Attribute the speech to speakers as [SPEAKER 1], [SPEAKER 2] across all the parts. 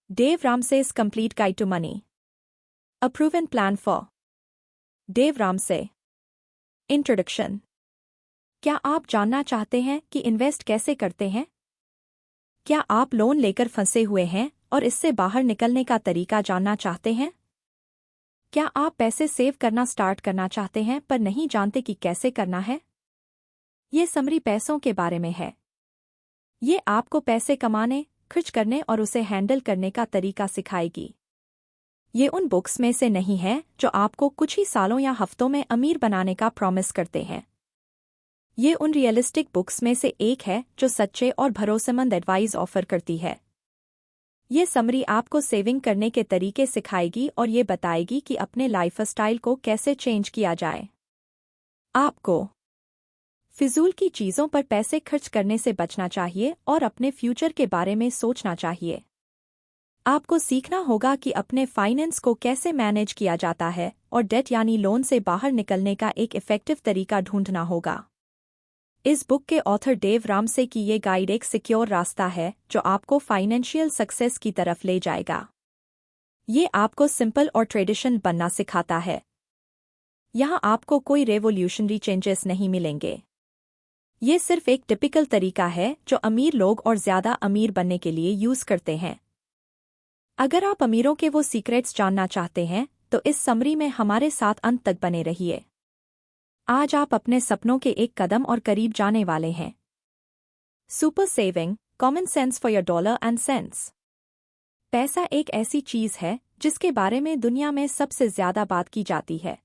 [SPEAKER 1] Dave Ramsey's Complete Guide to Money. A Proven Plan for Dave Ramsey. Introduction. क्या आप जानना चाहते हैं कि इन्वेस्ट कैसे करते हैं? क्या आप लोन लेकर फंसे हुए हैं और इससे बाहर निकलने का तरीका जानना चाहते हैं? क्या आप पैसे सेव करना स्टार्ट करना चाहते हैं पर नहीं जानते कि कैसे करना है? ये समरी पैसों के बारे में है। ये आपको पैसे कमाने, खर्च करने और उसे हैंडल करने का तरीका सिखाएगी। ये उन बुक्स में से नहीं है जो आपको कुछ ही सालों या हफ्तों में अमीर बनाने का प्रॉमिस करते हैं। ये उन रियलिस्टिक बुक्स में से एक है जो सच्चे और भरोसेमंद एडवाइस ऑफर करती है। ये समरी आपको सेविंग करने के तरीके सिखाएगी और ये बताएगी कि अपने लाइफस्टाइल को कैसे चेंज किया जाए। आपको फिजूल की चीज़ों पर पैसे खर्च करने से बचना चाहिए और अपने फ्यूचर के बारे में सोचना चाहिए। आपको सीखना होगा कि अपने फाइनेंस को कैसे मैनेज किया जाता है और डेट यानी लोन से बाहर निकलने का एक इफ़ेक्टिव तरीका ढूंढना होगा। इस बुक के ऑथर डेव रामसे की ये गाइड एक सिक्योर रास्ता है जो आपको फाइनेंशियल सक्सेस की तरफ ले जाएगा। ये आपको सिंपल और ट्रेडिशनल बनना सिखाता है। यहाँ आपको कोई रेवोल्यूशनरी चेंजेस नहीं मिलेंगे। ये सिर्फ एक टिपिकल तरीका है जो अमीर लोग और ज़्यादा अमीर बनने के लिए यूज़ करते हैं। अगर आप अमीरों के वो सीक्रेट्स जानना चाहते हैं तो इस समरी में हमारे साथ अंत तक बने रहिए। आज आप अपने सपनों के एक कदम और करीब जाने वाले हैं। Super saving, common sense for your dollar and sense. पैसा एक ऐसी चीज़ है जिसके बारे में दुनिया में सबसे ज़्यादा बात की जाती है।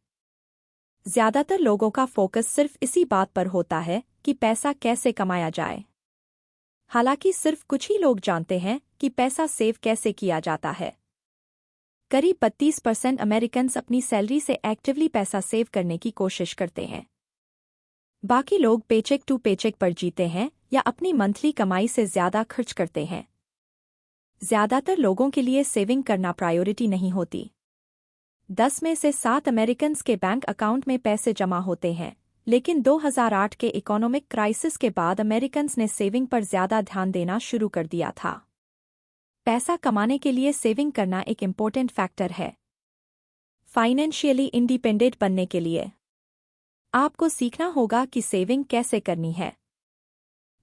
[SPEAKER 1] ज़्यादातर लोगों का फोकस सिर्फ इसी बात पर होता है कि पैसा कैसे कमाया जाए। हालांकि सिर्फ कुछ ही लोग जानते हैं कि पैसा सेव कैसे किया जाता है। करीब 32% अमेरिकन्स अपनी सैलरी से एक्टिवली पैसा सेव करने की कोशिश करते हैं। बाकी लोग पेचेक टू पेचेक पर जीते हैं या अपनी मंथली कमाई से ज़्यादा खर्च करते हैं। ज़्यादातर लोगों के लिए सेविंग करना प्रायोरिटी नहीं होती। 10 में से 7 अमेरिकन्स के बैंक अकाउंट में पैसे जमा होते हैं, लेकिन 2008 के इकोनॉमिक क्राइसिस के बाद अमेरिकन्स ने सेविंग पर ज़्यादा ध्यान देना शुरू कर दिया था। पैसा कमाने के लिए सेविंग करना एक इम्पोर्टेंट फैक्टर है। फाइनेंशियली इंडिपेंडेंट बनने के लिए आपको सीखना होगा कि सेविंग कैसे करनी है।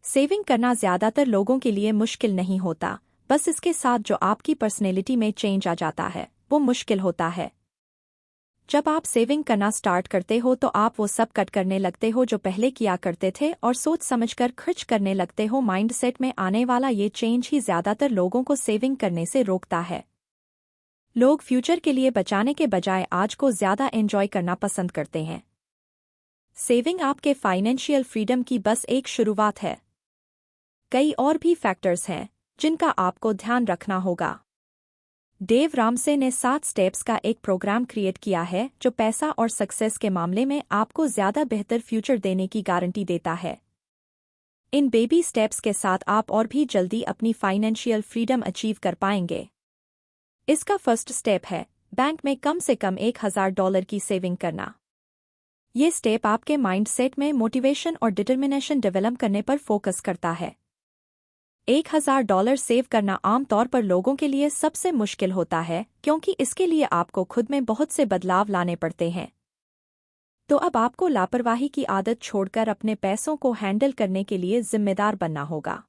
[SPEAKER 1] सेविंग करना ज़्यादातर लोगों के लिए मुश्किल नहीं होता, बस इसके साथ जो आपकी पर्सनैलिटी में चेंज आ जाता है वो मुश्किल होता है। जब आप सेविंग करना स्टार्ट करते हो तो आप वो सब कट करने लगते हो जो पहले किया करते थे और सोच समझकर खर्च करने लगते हो। माइंडसेट में आने वाला ये चेंज ही ज़्यादातर लोगों को सेविंग करने से रोकता है। लोग फ्यूचर के लिए बचाने के बजाय आज को ज़्यादा एंजॉय करना पसंद करते हैं। सेविंग आपके फाइनेंशियल फ्रीडम की बस एक शुरुआत है। कई और भी फैक्टर्स हैं जिनका आपको ध्यान रखना होगा। डेव रामसे ने 7 स्टेप्स का एक प्रोग्राम क्रिएट किया है जो पैसा और सक्सेस के मामले में आपको ज़्यादा बेहतर फ्यूचर देने की गारंटी देता है। इन बेबी स्टेप्स के साथ आप और भी जल्दी अपनी फाइनेंशियल फ्रीडम अचीव कर पाएंगे। इसका फर्स्ट स्टेप है बैंक में कम से कम $1000 की सेविंग करना। ये स्टेप आपके माइंडसेट में मोटिवेशन और डिटर्मिनेशन डेवलप करने पर फोकस करता है। $1000 सेव करना आमतौर पर लोगों के लिए सबसे मुश्किल होता है क्योंकि इसके लिए आपको खुद में बहुत से बदलाव लाने पड़ते हैं। तो अब आपको लापरवाही की आदत छोड़कर अपने पैसों को हैंडल करने के लिए जिम्मेदार बनना होगा।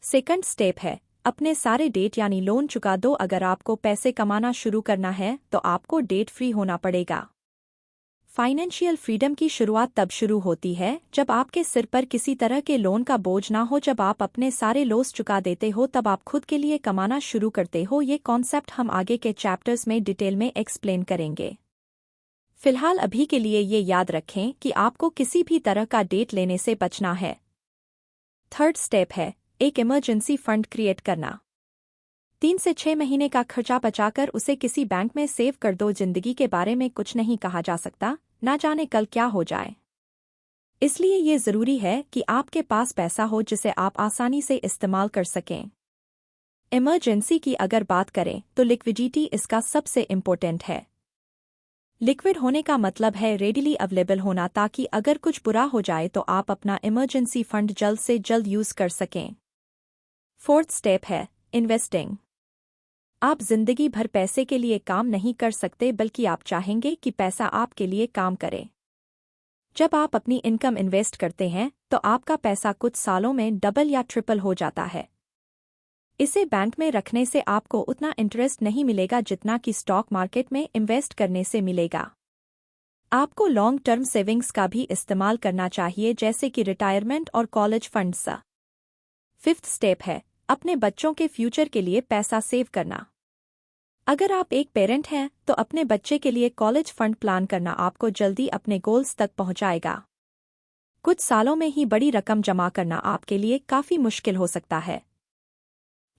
[SPEAKER 1] सेकंड स्टेप है अपने सारे डेट यानी लोन चुका दो। अगर आपको पैसे कमाना शुरू करना है तो आपको डेट फ्री होना पड़ेगा। फाइनेंशियल फ्रीडम की शुरुआत तब शुरू होती है जब आपके सिर पर किसी तरह के लोन का बोझ ना हो। जब आप अपने सारे लोन्स चुका देते हो तब आप खुद के लिए कमाना शुरू करते हो। ये कॉन्सेप्ट हम आगे के चैप्टर्स में डिटेल में एक्सप्लेन करेंगे। फिलहाल अभी के लिए ये याद रखें कि आपको किसी भी तरह का डेट लेने से बचना है। थर्ड स्टेप है एक इमरजेंसी फंड क्रिएट करना। 3 से 6 महीने का खर्चा बचाकर उसे किसी बैंक में सेव कर दो। जिंदगी के बारे में कुछ नहीं कहा जा सकता, ना जाने कल क्या हो जाए। इसलिए ये ज़रूरी है कि आपके पास पैसा हो जिसे आप आसानी से इस्तेमाल कर सकें। इमरजेंसी की अगर बात करें तो लिक्विडिटी इसका सबसे इम्पोर्टेंट है। लिक्विड होने का मतलब है रेडिली अवेलेबल होना, ताकि अगर कुछ बुरा हो जाए तो आप अपना इमरजेंसी फंड जल्द से जल्द यूज़ कर सकें। फोर्थ स्टेप है इन्वेस्टिंग। आप जिंदगी भर पैसे के लिए काम नहीं कर सकते, बल्कि आप चाहेंगे कि पैसा आपके लिए काम करे। जब आप अपनी इनकम इन्वेस्ट करते हैं तो आपका पैसा कुछ सालों में डबल या ट्रिपल हो जाता है। इसे बैंक में रखने से आपको उतना इंटरेस्ट नहीं मिलेगा जितना कि स्टॉक मार्केट में इन्वेस्ट करने से मिलेगा। आपको लॉन्ग टर्म सेविंग्स का भी इस्तेमाल करना चाहिए, जैसे कि रिटायरमेंट और कॉलेज फंड्स। 5th स्टेप है अपने बच्चों के फ्यूचर के लिए पैसा सेव करना। अगर आप एक पेरेंट हैं तो अपने बच्चे के लिए कॉलेज फंड प्लान करना आपको जल्दी अपने गोल्स तक पहुंचाएगा। कुछ सालों में ही बड़ी रकम जमा करना आपके लिए काफी मुश्किल हो सकता है।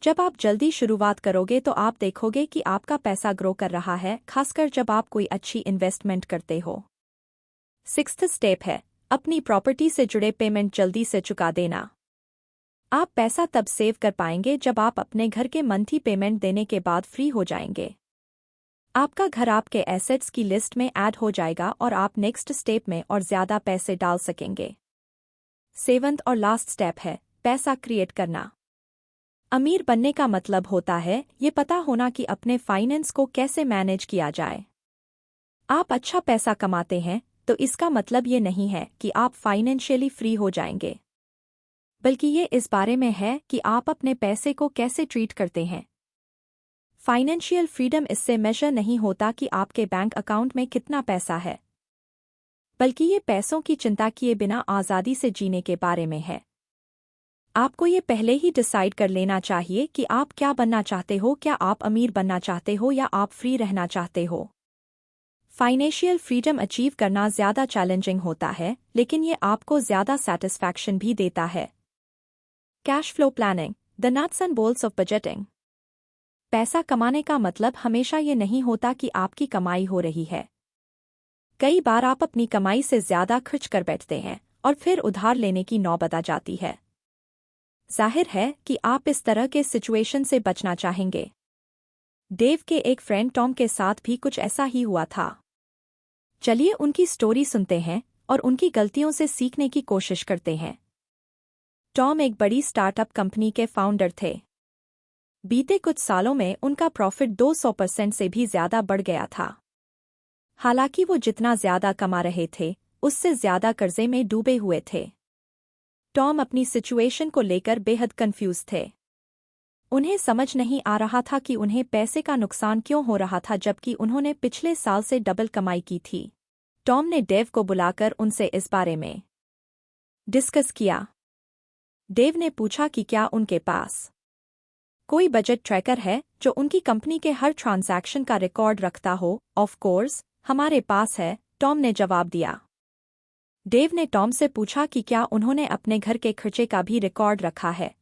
[SPEAKER 1] जब आप जल्दी शुरुआत करोगे तो आप देखोगे कि आपका पैसा ग्रो कर रहा है, खासकर जब आप कोई अच्छी इन्वेस्टमेंट करते हो। 6th स्टेप है अपनी प्रॉपर्टी से जुड़े पेमेंट जल्दी से चुका देना। आप पैसा तब सेव कर पाएंगे जब आप अपने घर के मंथली पेमेंट देने के बाद फ्री हो जाएंगे। आपका घर आपके एसेट्स की लिस्ट में ऐड हो जाएगा और आप नेक्स्ट स्टेप में और ज्यादा पैसे डाल सकेंगे। 7th और लास्ट स्टेप है पैसा क्रिएट करना। अमीर बनने का मतलब होता है ये पता होना कि अपने फाइनेंस को कैसे मैनेज किया जाए। आप अच्छा पैसा कमाते हैं तो इसका मतलब ये नहीं है कि आप फाइनेंशियली फ्री हो जाएंगे, बल्कि ये इस बारे में है कि आप अपने पैसे को कैसे ट्रीट करते हैं। फाइनेंशियल फ्रीडम इससे मेजर नहीं होता कि आपके बैंक अकाउंट में कितना पैसा है, बल्कि ये पैसों की चिंता किए बिना आज़ादी से जीने के बारे में है। आपको ये पहले ही डिसाइड कर लेना चाहिए कि आप क्या बनना चाहते हो, क्या आप अमीर बनना चाहते हो या आप फ्री रहना चाहते हो। फाइनेंशियल फ्रीडम अचीव करना ज़्यादा चैलेंजिंग होता है, लेकिन ये आपको ज़्यादा सेटिस्फैक्शन भी देता है। Cash flow planning, the nuts and bolts of budgeting. पैसा कमाने का मतलब हमेशा ये नहीं होता कि आपकी कमाई हो रही है। कई बार आप अपनी कमाई से ज्यादा खर्च कर बैठते हैं और फिर उधार लेने की नौबत आ जाती है। जाहिर है कि आप इस तरह के सिचुएशन से बचना चाहेंगे। डेव के एक फ्रेंड टॉम के साथ भी कुछ ऐसा ही हुआ था। चलिए उनकी स्टोरी सुनते हैं और उनकी गलतियों से सीखने की कोशिश करते हैं। टॉम एक बड़ी स्टार्टअप कंपनी के फाउंडर थे। बीते कुछ सालों में उनका प्रॉफिट 200% से भी ज्यादा बढ़ गया था। हालांकि वो जितना ज्यादा कमा रहे थे उससे ज्यादा कर्जे में डूबे हुए थे। टॉम अपनी सिचुएशन को लेकर बेहद कंफ्यूज थे। उन्हें समझ नहीं आ रहा था कि उन्हें पैसे का नुकसान क्यों हो रहा था, जबकि उन्होंने पिछले साल से डबल कमाई की थी। टॉम ने डेव को बुलाकर उनसे इस बारे में डिस्कस किया। डेव ने पूछा कि क्या उनके पास कोई बजट ट्रैकर है जो उनकी कंपनी के हर ट्रांजैक्शन का रिकॉर्ड रखता हो। ऑफ कोर्स, हमारे पास है, टॉम ने जवाब दिया। डेव ने टॉम से पूछा कि क्या उन्होंने अपने घर के खर्चे का भी रिकॉर्ड रखा है।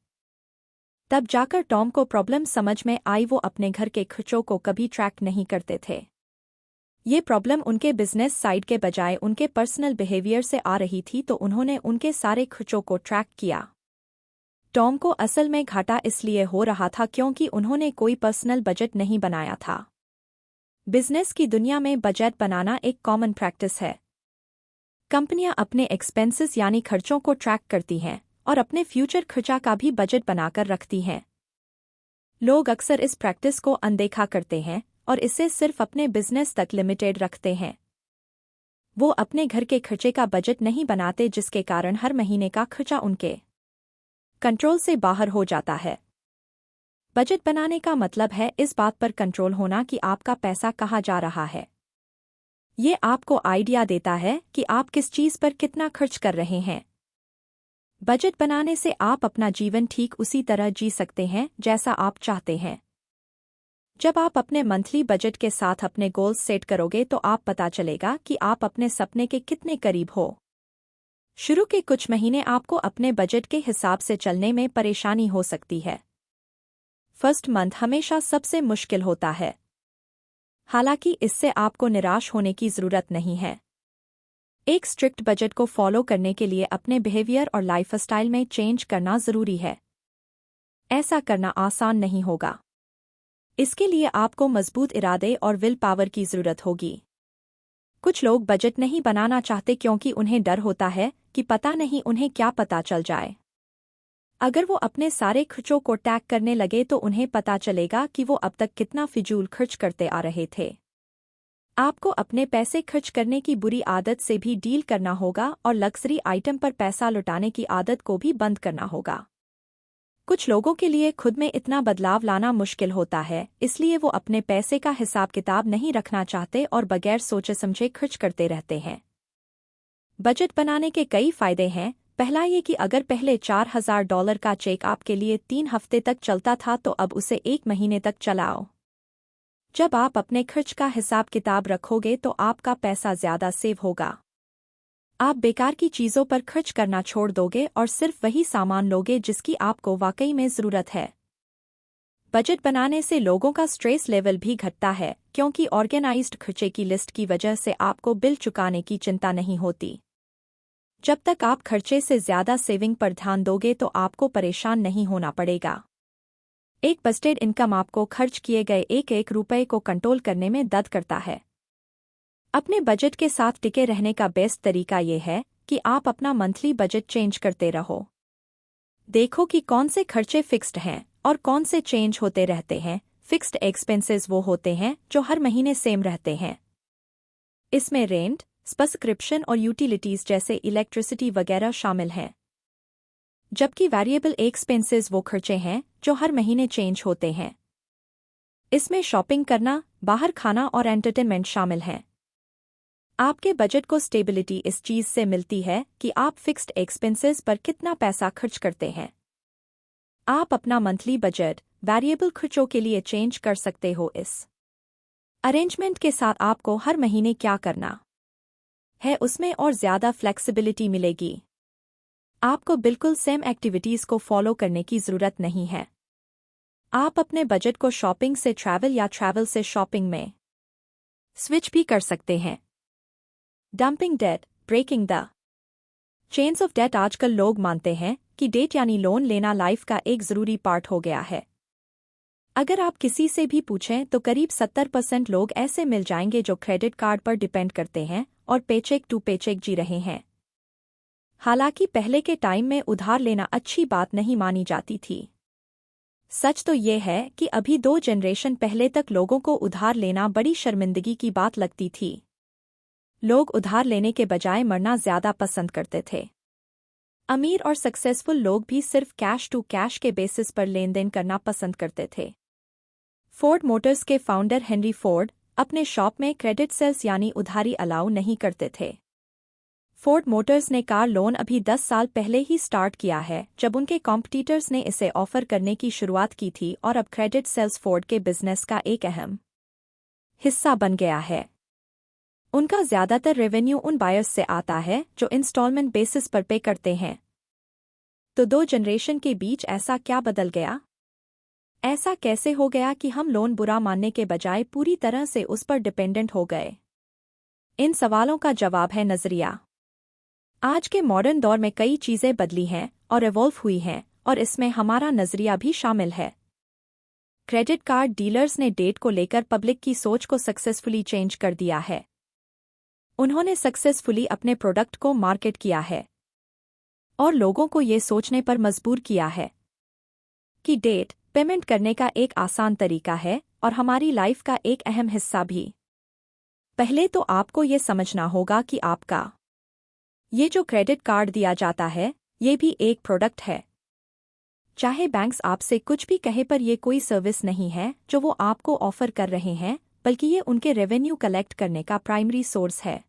[SPEAKER 1] तब जाकर टॉम को प्रॉब्लम समझ में आई। वो अपने घर के खर्चों को कभी ट्रैक नहीं करते थे। ये प्रॉब्लम उनके बिजनेस साइड के बजाय उनके पर्सनल बिहेवियर से आ रही थी, तो उन्होंने उनके सारे खर्चों को ट्रैक किया। टॉम को असल में घाटा इसलिए हो रहा था क्योंकि उन्होंने कोई पर्सनल बजट नहीं बनाया था। बिजनेस की दुनिया में बजट बनाना एक कॉमन प्रैक्टिस है। कंपनियां अपने एक्सपेंसेस यानी खर्चों को ट्रैक करती हैं और अपने फ्यूचर खर्चा का भी बजट बनाकर रखती हैं। लोग अक्सर इस प्रैक्टिस को अनदेखा करते हैं और इसे सिर्फ अपने बिजनेस तक लिमिटेड रखते हैं। वो अपने घर के खर्चे का बजट नहीं बनाते, जिसके कारण हर महीने का खर्चा उनके कंट्रोल से बाहर हो जाता है। बजट बनाने का मतलब है इस बात पर कंट्रोल होना कि आपका पैसा कहाँ जा रहा है। ये आपको आइडिया देता है कि आप किस चीज पर कितना खर्च कर रहे हैं। बजट बनाने से आप अपना जीवन ठीक उसी तरह जी सकते हैं जैसा आप चाहते हैं। जब आप अपने मंथली बजट के साथ अपने गोल्स सेट करोगे तो आप पता चलेगा कि आप अपने सपने के कितने करीब हो। शुरू के कुछ महीने आपको अपने बजट के हिसाब से चलने में परेशानी हो सकती है। फर्स्ट मंथ हमेशा सबसे मुश्किल होता है। हालांकि इससे आपको निराश होने की जरूरत नहीं है। एक स्ट्रिक्ट बजट को फॉलो करने के लिए अपने बिहेवियर और लाइफस्टाइल में चेंज करना जरूरी है। ऐसा करना आसान नहीं होगा। इसके लिए आपको मजबूत इरादे और विल पावर की जरूरत होगी। कुछ लोग बजट नहीं बनाना चाहते क्योंकि उन्हें डर होता है कि पता नहीं उन्हें क्या पता चल जाए। अगर वो अपने सारे खर्चों को टैग करने लगे तो उन्हें पता चलेगा कि वो अब तक कितना फिजूल खर्च करते आ रहे थे। आपको अपने पैसे खर्च करने की बुरी आदत से भी डील करना होगा और लग्जरी आइटम पर पैसा लुटाने की आदत को भी बंद करना होगा। कुछ लोगों के लिए खुद में इतना बदलाव लाना मुश्किल होता है, इसलिए वो अपने पैसे का हिसाब किताब नहीं रखना चाहते और बगैर सोचे समझे खर्च करते रहते हैं। बजट बनाने के कई फायदे हैं। पहला ये कि अगर पहले $4000 का चेक आपके लिए 3 हफ्ते तक चलता था तो अब उसे 1 महीने तक चलाओ। जब आप अपने खर्च का हिसाब किताब रखोगे तो आपका पैसा ज्यादा सेव होगा। आप बेकार की चीजों पर खर्च करना छोड़ दोगे और सिर्फ वही सामान लोगे जिसकी आपको वाकई में जरूरत है। बजट बनाने से लोगों का स्ट्रेस लेवल भी घटता है, क्योंकि ऑर्गेनाइज्ड खर्चे की लिस्ट की वजह से आपको बिल चुकाने की चिंता नहीं होती। जब तक आप खर्चे से ज्यादा सेविंग पर ध्यान दोगे तो आपको परेशान नहीं होना पड़ेगा। एक बजटेड इनकम आपको खर्च किए गए एक एक रुपए को कंट्रोल करने में मदद करता है। अपने बजट के साथ टिके रहने का बेस्ट तरीका ये है कि आप अपना मंथली बजट चेंज करते रहो। देखो कि कौन से खर्चे फिक्स्ड हैं और कौन से चेंज होते रहते हैं। फिक्स्ड एक्सपेंसेस वो होते हैं जो हर महीने सेम रहते हैं। इसमें रेंट, सब्सक्रिप्शन और यूटिलिटीज जैसे इलेक्ट्रिसिटी वगैरह शामिल हैं। जबकि वैरिएबल एक्सपेंसेस वो खर्चे हैं जो हर महीने चेंज होते हैं। इसमें शॉपिंग करना, बाहर खाना और एंटरटेनमेंट शामिल हैं। आपके बजट को स्टेबिलिटी इस चीज से मिलती है कि आप फिक्स्ड एक्सपेंसेस पर कितना पैसा खर्च करते हैं। आप अपना मंथली बजट वैरिएबल खर्चों के लिए चेंज कर सकते हो। इस अरेंजमेंट के साथ आपको हर महीने क्या करना है उसमें और ज्यादा फ्लेक्सिबिलिटी मिलेगी। आपको बिल्कुल सेम एक्टिविटीज को फॉलो करने की जरूरत नहीं है। आप अपने बजट को शॉपिंग से ट्रैवल या ट्रैवल से शॉपिंग में स्विच भी कर सकते हैं। Dumping debt, breaking the chains of debt. आजकल लोग मानते हैं कि डेट यानी लोन लेना लाइफ का एक जरूरी पार्ट हो गया है। अगर आप किसी से भी पूछें तो करीब 70% लोग ऐसे मिल जाएंगे जो क्रेडिट कार्ड पर डिपेंड करते हैं और पेचेक टू पेचेक जी रहे हैं। हालांकि पहले के टाइम में उधार लेना अच्छी बात नहीं मानी जाती थी। सच तो ये है कि अभी 2 जनरेशन पहले तक लोगों को उधार लेना बड़ी शर्मिंदगी की बात लगती थी। लोग उधार लेने के बजाय मरना ज्यादा पसंद करते थे। अमीर और सक्सेसफुल लोग भी सिर्फ कैश टू कैश के बेसिस पर लेन देन करना पसंद करते थे। फोर्ड मोटर्स के फाउंडर हेनरी फोर्ड अपने शॉप में क्रेडिट सेल्स यानी उधारी अलाउ नहीं करते थे। फोर्ड मोटर्स ने कार लोन अभी 10 साल पहले ही स्टार्ट किया है, जब उनके कॉम्पिटिटर्स ने इसे ऑफर करने की शुरुआत की थी, और अब क्रेडिट सेल्स फोर्ड के बिजनेस का एक अहम हिस्सा बन गया है। उनका ज्यादातर रेवेन्यू उन बायर्स से आता है जो इंस्टॉलमेंट बेसिस पर पे करते हैं। तो 2 जनरेशन के बीच ऐसा क्या बदल गया? ऐसा कैसे हो गया कि हम लोन बुरा मानने के बजाय पूरी तरह से उस पर डिपेंडेंट हो गए? इन सवालों का जवाब है नजरिया। आज के मॉडर्न दौर में कई चीजें बदली हैं और इवॉल्व हुई हैं, और इसमें हमारा नजरिया भी शामिल है। क्रेडिट कार्ड डीलर्स ने डेट को लेकर पब्लिक की सोच को सक्सेसफुली चेंज कर दिया है। उन्होंने सक्सेसफुली अपने प्रोडक्ट को मार्केट किया है और लोगों को ये सोचने पर मजबूर किया है कि डेट पेमेंट करने का एक आसान तरीका है और हमारी लाइफ का एक अहम हिस्सा भी। पहले तो आपको ये समझना होगा कि आपका ये जो क्रेडिट कार्ड दिया जाता है, ये भी एक प्रोडक्ट है। चाहे बैंक्स आपसे कुछ भी कहे, पर ये कोई सर्विस नहीं है जो वो आपको ऑफर कर रहे हैं, बल्कि ये उनके रेवेन्यू कलेक्ट करने का प्राइमरी सोर्स है।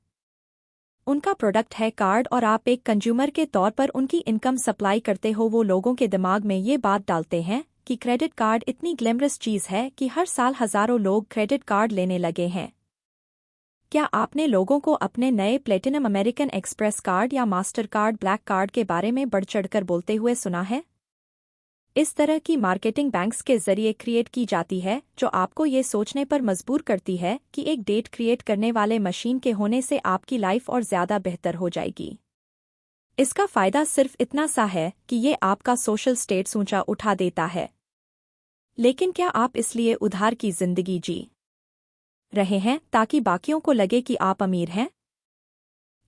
[SPEAKER 1] उनका प्रोडक्ट है कार्ड, और आप एक कंज्यूमर के तौर पर उनकी इनकम सप्लाई करते हो। वो लोगों के दिमाग में ये बात डालते हैं कि क्रेडिट कार्ड इतनी ग्लैमरस चीज है कि हर साल हजारों लोग क्रेडिट कार्ड लेने लगे हैं। क्या आपने लोगों को अपने नए प्लेटिनम अमेरिकन एक्सप्रेस कार्ड या मास्टर कार्ड ब्लैक कार्ड के बारे में बढ़ चढ़कर बोलते हुए सुना है? इस तरह की मार्केटिंग बैंक्स के जरिए क्रिएट की जाती है, जो आपको ये सोचने पर मजबूर करती है कि एक डेट क्रिएट करने वाले मशीन के होने से आपकी लाइफ और ज्यादा बेहतर हो जाएगी। इसका फायदा सिर्फ इतना सा है कि ये आपका सोशल स्टेटस ऊंचा उठा देता है। लेकिन क्या आप इसलिए उधार की जिंदगी जी रहे हैं ताकि बाकियों को लगे कि आप अमीर हैं?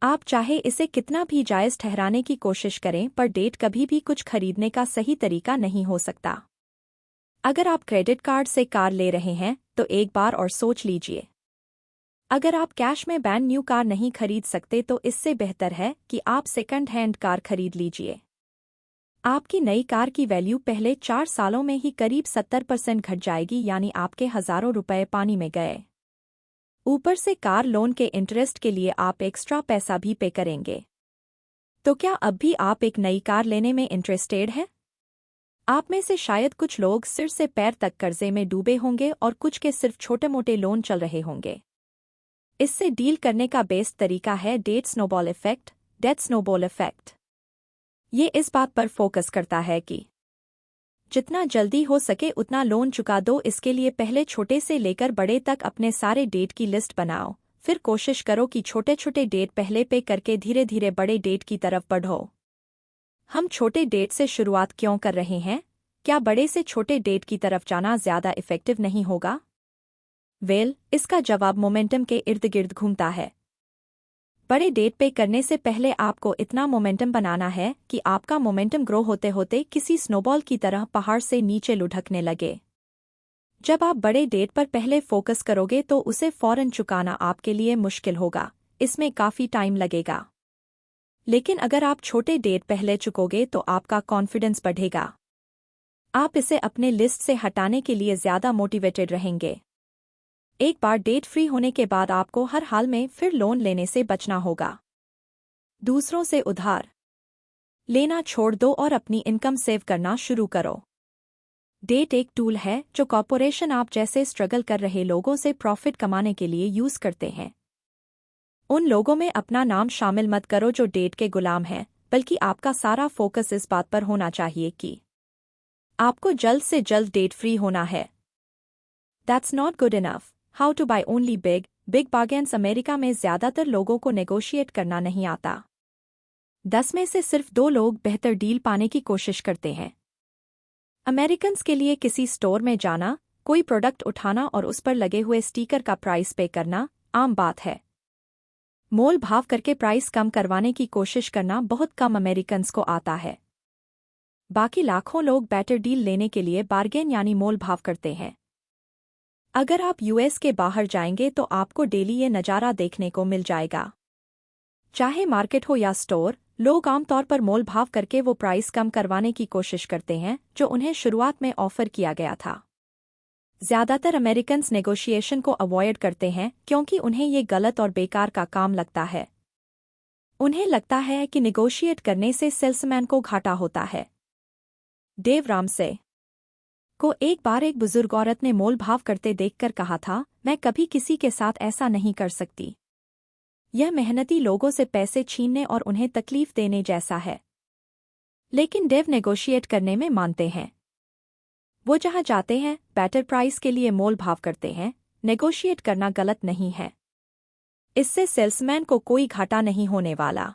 [SPEAKER 1] आप चाहे इसे कितना भी जायज़ ठहराने की कोशिश करें, पर डेट कभी भी कुछ खरीदने का सही तरीका नहीं हो सकता। अगर आप क्रेडिट कार्ड से कार ले रहे हैं तो एक बार और सोच लीजिए। अगर आप कैश में ब्रांड न्यू कार नहीं खरीद सकते तो इससे बेहतर है कि आप सेकंड हैंड कार खरीद लीजिए। आपकी नई कार की वैल्यू पहले 4 सालों में ही करीब 70% घट जाएगी, यानी आपके हज़ारों रुपए पानी में गए। ऊपर से कार लोन के इंटरेस्ट के लिए आप एक्स्ट्रा पैसा भी पे करेंगे। तो क्या अब भी आप एक नई कार लेने में इंटरेस्टेड हैं? आप में से शायद कुछ लोग सिर से पैर तक कर्जे में डूबे होंगे और कुछ के सिर्फ छोटे-मोटे लोन चल रहे होंगे। इससे डील करने का बेस्ट तरीका है debt snowball effect, debt snowball effect. ये इस बात पर फोकस करता है कि जितना जल्दी हो सके उतना लोन चुका दो। इसके लिए पहले छोटे से लेकर बड़े तक अपने सारे डेट की लिस्ट बनाओ, फिर कोशिश करो कि छोटे-छोटे डेट पहले पे करके धीरे धीरे बड़े डेट की तरफ बढ़ो। हम छोटे डेट से शुरुआत क्यों कर रहे हैं? क्या बड़े से छोटे डेट की तरफ जाना ज़्यादा इफेक्टिव नहीं होगा? इसका जवाब मोमेंटम के इर्द गिर्द घूमता है। बड़े डेट पे करने से पहले आपको इतना मोमेंटम बनाना है कि आपका मोमेंटम ग्रो होते होते किसी स्नोबॉल की तरह पहाड़ से नीचे लुढ़कने लगे। जब आप बड़े डेट पर पहले फोकस करोगे तो उसे फौरन चुकाना आपके लिए मुश्किल होगा, इसमें काफ़ी टाइम लगेगा। लेकिन अगर आप छोटे डेट पहले चुकोगे तो आपका कॉन्फिडेंस बढ़ेगा। आप इसे अपने लिस्ट से हटाने के लिए ज़्यादा मोटिवेटेड रहेंगे। एक बार डेट फ्री होने के बाद आपको हर हाल में फिर लोन लेने से बचना होगा। दूसरों से उधार लेना छोड़ दो और अपनी इनकम सेव करना शुरू करो। डेट एक टूल है जो कॉर्पोरेशन आप जैसे स्ट्रगल कर रहे लोगों से प्रॉफिट कमाने के लिए यूज करते हैं। उन लोगों में अपना नाम शामिल मत करो जो डेट के गुलाम हैं, बल्कि आपका सारा फोकस इस बात पर होना चाहिए कि आपको जल्द से जल्द डेट फ्री होना है। That's not good enough. How to buy only big bargains। America में ज़्यादातर लोगों को नेगोशिएट करना नहीं आता। 10 में से सिर्फ 2 लोग बेहतर डील पाने की कोशिश करते हैं। अमेरिकन्स के लिए किसी स्टोर में जाना, कोई प्रोडक्ट उठाना और उस पर लगे हुए स्टिकर का प्राइस पे करना आम बात है। मोल भाव करके प्राइस कम करवाने की कोशिश करना बहुत कम अमेरिकन्स को आता है। बाकी लाखों लोग बेटर डील लेने के लिए बार्गेन यानी मोल भाव करते हैं। अगर आप यूएस के बाहर जाएंगे तो आपको डेली ये नज़ारा देखने को मिल जाएगा। चाहे मार्केट हो या स्टोर, लोग आमतौर पर मोल भाव करके वो प्राइस कम करवाने की कोशिश करते हैं जो उन्हें शुरुआत में ऑफर किया गया था। ज़्यादातर अमेरिकन्स नेगोशिएशन को अवॉइड करते हैं क्योंकि उन्हें ये गलत और बेकार का काम लगता है। उन्हें लगता है कि नेगोशिएट करने से सेल्समैन को घाटा होता है। डेव रामसे को एक बार एक बुजुर्ग औरत ने मोल भाव करते देखकर कहा था, मैं कभी किसी के साथ ऐसा नहीं कर सकती। यह मेहनती लोगों से पैसे छीनने और उन्हें तकलीफ देने जैसा है। लेकिन डेव नेगोशिएट करने में मानते हैं। वो जहां जाते हैं, बेटर प्राइस के लिए मोल भाव करते हैं। नेगोशिएट करना गलत नहीं है। इससे सेल्समैन को कोई घाटा नहीं होने वाला।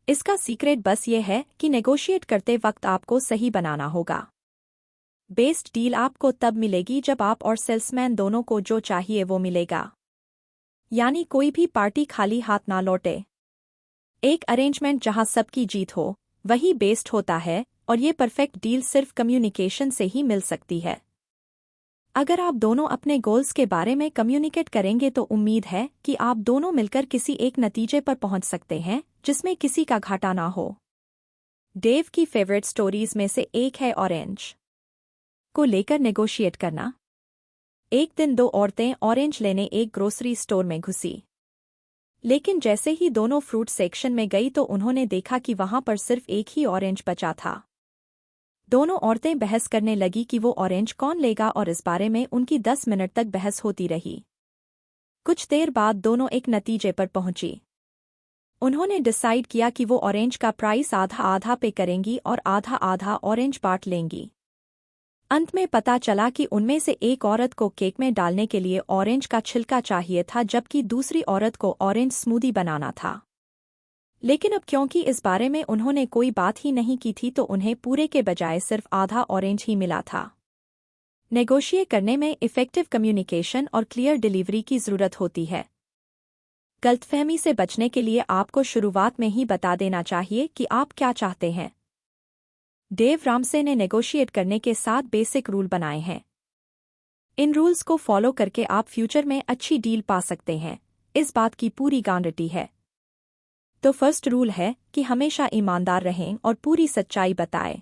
[SPEAKER 1] इसका सीक्रेट बस ये है कि नेगोशिएट करते वक्त आपको सही बनाना होगा। बेस्ट डील आपको तब मिलेगी जब आप और सेल्समैन दोनों को जो चाहिए वो मिलेगा, यानी कोई भी पार्टी खाली हाथ ना लौटे। एक अरेंजमेंट जहां सबकी जीत हो वही बेस्ट होता है, और ये परफेक्ट डील सिर्फ कम्युनिकेशन से ही मिल सकती है। अगर आप दोनों अपने गोल्स के बारे में कम्युनिकेट करेंगे तो उम्मीद है कि आप दोनों मिलकर किसी एक नतीजे पर पहुंच सकते हैं जिसमें किसी का घाटा ना हो। डेव की फेवरेट स्टोरीज में से एक है ऑरेंज को लेकर नेगोशिएट करना। एक दिन 2 औरतें ऑरेंज लेने एक ग्रोसरी स्टोर में घुसी। लेकिन जैसे ही दोनों फ्रूट सेक्शन में गई तो उन्होंने देखा कि वहां पर सिर्फ एक ही ऑरेंज बचा था। दोनों औरतें बहस करने लगी कि वो ऑरेंज कौन लेगा और इस बारे में उनकी 10 मिनट तक बहस होती रही। कुछ देर बाद दोनों एक नतीजे पर पहुंची। उन्होंने डिसाइड किया कि वो ऑरेंज का प्राइस आधा आधा पे करेंगी और आधा आधा ऑरेंज बांट लेंगी। अंत में पता चला कि उनमें से एक औरत को केक में डालने के लिए ऑरेंज का छिलका चाहिए था, जबकि दूसरी औरत को ऑरेंज स्मूदी बनाना था। लेकिन अब क्योंकि इस बारे में उन्होंने कोई बात ही नहीं की थी तो उन्हें पूरे के बजाय सिर्फ आधा ऑरेंज ही मिला था। नेगोशिएट करने में इफेक्टिव कम्युनिकेशन और क्लियर डिलीवरी की ज़रूरत होती है। गलतफहमी से बचने के लिए आपको शुरुआत में ही बता देना चाहिए कि आप क्या चाहते हैं। डेव रामसे ने नेगोशिएट करने के 7 बेसिक रूल बनाए हैं। इन रूल्स को फॉलो करके आप फ्यूचर में अच्छी डील पा सकते हैं, इस बात की पूरी गारंटी है। तो फर्स्ट रूल है कि हमेशा ईमानदार रहें और पूरी सच्चाई बताएं।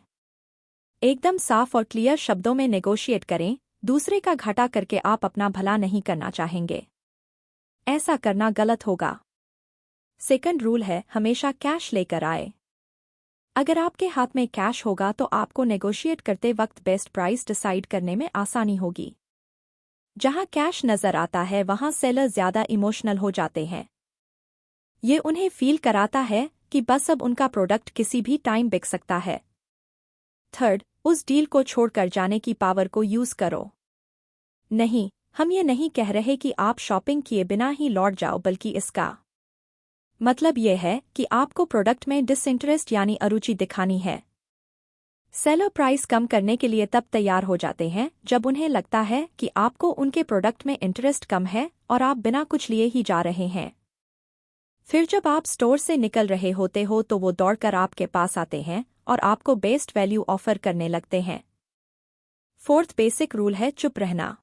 [SPEAKER 1] एकदम साफ और क्लियर शब्दों में नेगोशिएट करें, दूसरे का घाटा करके आप अपना भला नहीं करना चाहेंगे। ऐसा करना गलत होगा। सेकंड रूल है हमेशा कैश लेकर आए। अगर आपके हाथ में कैश होगा तो आपको नेगोशिएट करते वक्त बेस्ट प्राइस डिसाइड करने में आसानी होगी। जहां कैश नजर आता है वहां सेलर ज्यादा इमोशनल हो जाते हैं। ये उन्हें फील कराता है कि बस अब उनका प्रोडक्ट किसी भी टाइम बिक सकता है। थर्ड, उस डील को छोड़कर जाने की पावर को यूज करो। नहीं, हम ये नहीं कह रहे कि आप शॉपिंग किए बिना ही लौट जाओ, बल्कि इसका मतलब यह है कि आपको प्रोडक्ट में डिसइंटरेस्ट यानी अरुचि दिखानी है। सेलर प्राइस कम करने के लिए तब तैयार हो जाते हैं जब उन्हें लगता है कि आपको उनके प्रोडक्ट में इंटरेस्ट कम है और आप बिना कुछ लिए ही जा रहे हैं। फिर जब आप स्टोर से निकल रहे होते हो तो वो दौड़कर आपके पास आते हैं और आपको बेस्ट वैल्यू ऑफर करने लगते हैं। फोर्थ बेसिक रूल है चुप रहना।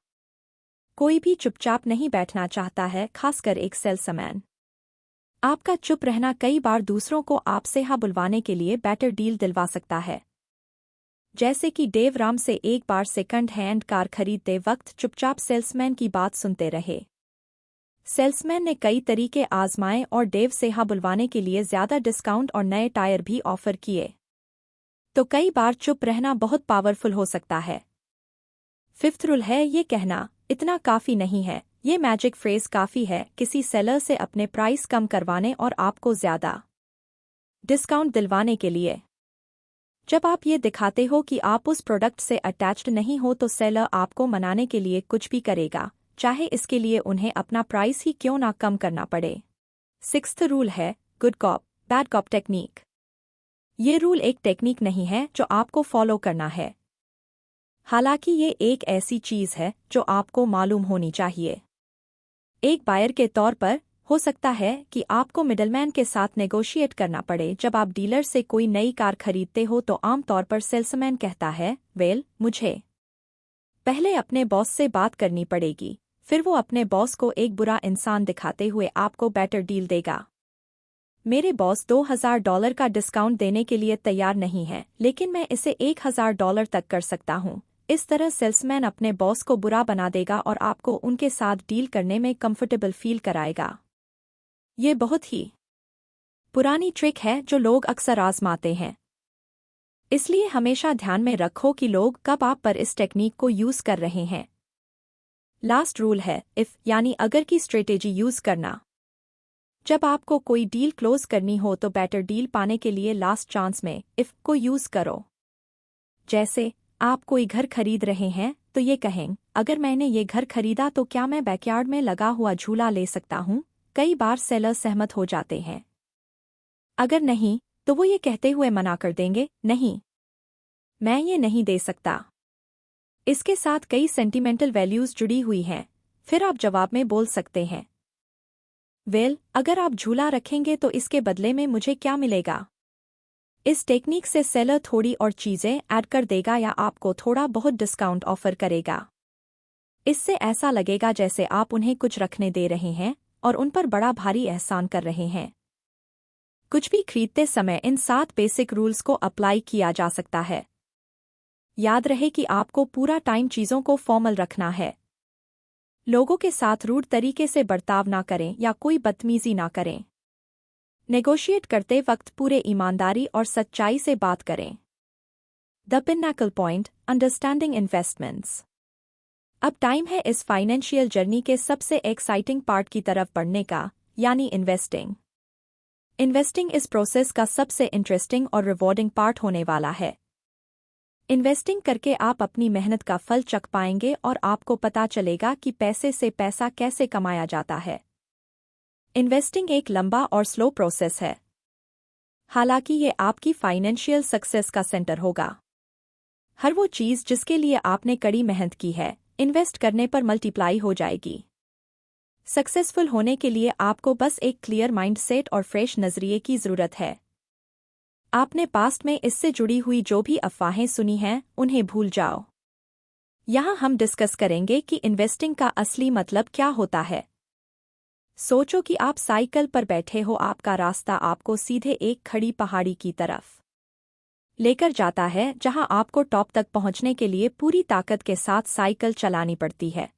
[SPEAKER 1] कोई भी चुपचाप नहीं बैठना चाहता है, खासकर एक सेल्समैन। आपका चुप रहना कई बार दूसरों को आपसे हाँ बुलवाने के लिए बेटर डील दिलवा सकता है। जैसे कि डेव रामसे एक बार सेकंड हैंड कार खरीदते वक्त चुपचाप सेल्समैन की बात सुनते रहे। सेल्समैन ने कई तरीके आजमाए और डेव से हाँ बुलवाने के लिए ज्यादा डिस्काउंट और नए टायर भी ऑफर किए। तो कई बार चुप रहना बहुत पावरफुल हो सकता है। फिफ्थ रूल है ये कहना, इतना काफी नहीं है। ये मैजिक फ्रेज काफी है किसी सेलर से अपने प्राइस कम करवाने और आपको ज्यादा डिस्काउंट दिलवाने के लिए। जब आप ये दिखाते हो कि आप उस प्रोडक्ट से अटैच्ड नहीं हो तो सेलर आपको मनाने के लिए कुछ भी करेगा, चाहे इसके लिए उन्हें अपना प्राइस ही क्यों ना कम करना पड़े। सिक्स्थ रूल है good cop bad cop technique. ये रूल एक टेक्निक नहीं है जो आपको फॉलो करना है। हालांकि ये एक ऐसी चीज है जो आपको मालूम होनी चाहिए। एक बायर के तौर पर हो सकता है कि आपको मिडलमैन के साथ नेगोशिएट करना पड़े। जब आप डीलर से कोई नई कार खरीदते हो तो आमतौर पर सेल्समैन कहता है, वेल, मुझे पहले अपने बॉस से बात करनी पड़ेगी। फिर वो अपने बॉस को एक बुरा इंसान दिखाते हुए आपको बेटर डील देगा। मेरे बॉस $2000 का डिस्काउंट देने के लिए तैयार नहीं है, लेकिन मैं इसे $1000 तक कर सकता हूँ। इस तरह सेल्समैन अपने बॉस को बुरा बना देगा और आपको उनके साथ डील करने में कंफर्टेबल फील कराएगा। ये बहुत ही पुरानी ट्रिक है जो लोग अक्सर आजमाते हैं। इसलिए हमेशा ध्यान में रखो कि लोग कब आप पर इस टेक्निक को यूज कर रहे हैं। लास्ट रूल है इफ यानी अगर की स्ट्रेटेजी यूज करना। जब आपको कोई डील क्लोज करनी हो तो बेटर डील पाने के लिए लास्ट चांस में इफ को यूज करो। जैसे आप कोई घर खरीद रहे हैं तो ये कहें, अगर मैंने ये घर खरीदा तो क्या मैं बैकयार्ड में लगा हुआ झूला ले सकता हूँ। कई बार सेलर सहमत हो जाते हैं। अगर नहीं तो वो ये कहते हुए मना कर देंगे, नहीं, मैं ये नहीं दे सकता। इसके साथ कई सेंटिमेंटल वैल्यूज जुड़ी हुई हैं। फिर आप जवाब में बोल सकते हैं, वेल, अगर आप झूला रखेंगे तो इसके बदले में मुझे क्या मिलेगा। इस टेक्निक से सेलर थोड़ी और चीजें ऐड कर देगा या आपको थोड़ा बहुत डिस्काउंट ऑफर करेगा। इससे ऐसा लगेगा जैसे आप उन्हें कुछ रखने दे रहे हैं और उन पर बड़ा भारी एहसान कर रहे हैं। कुछ भी खरीदते समय इन 7 बेसिक रूल्स को अप्लाई किया जा सकता है। याद रहे कि आपको पूरा टाइम चीजों को फॉर्मल रखना है। लोगों के साथ रूड तरीके से बर्ताव ना करें या कोई बदतमीजी ना करें। नेगोशिएट करते वक्त पूरे ईमानदारी और सच्चाई से बात करें। The pinnacle point, understanding investments. अब टाइम है इस फाइनेंशियल जर्नी के सबसे एक्साइटिंग पार्ट की तरफ बढ़ने का, यानी इन्वेस्टिंग। इन्वेस्टिंग इस प्रोसेस का सबसे इंटरेस्टिंग और रिवॉर्डिंग पार्ट होने वाला है। इन्वेस्टिंग करके आप अपनी मेहनत का फल चख पाएंगे और आपको पता चलेगा कि पैसे से पैसा कैसे कमाया जाता है। इन्वेस्टिंग एक लंबा और स्लो प्रोसेस है। हालांकि ये आपकी फाइनेंशियल सक्सेस का सेंटर होगा। हर वो चीज़ जिसके लिए आपने कड़ी मेहनत की है, इन्वेस्ट करने पर मल्टीप्लाई हो जाएगी। सक्सेसफुल होने के लिए आपको बस एक क्लियर माइंडसेट और फ्रेश नजरिए की जरूरत है। आपने पास्ट में इससे जुड़ी हुई जो भी अफवाहें सुनी हैं, उन्हें भूल जाओ। यहाँ हम डिस्कस करेंगे कि इन्वेस्टिंग का असली मतलब क्या होता है। सोचो कि आप साइकिल पर बैठे हो, आपका रास्ता आपको सीधे एक खड़ी पहाड़ी की तरफ लेकर जाता है, जहां आपको टॉप तक पहुंचने के लिए पूरी ताकत के साथ साइकिल चलानी पड़ती है।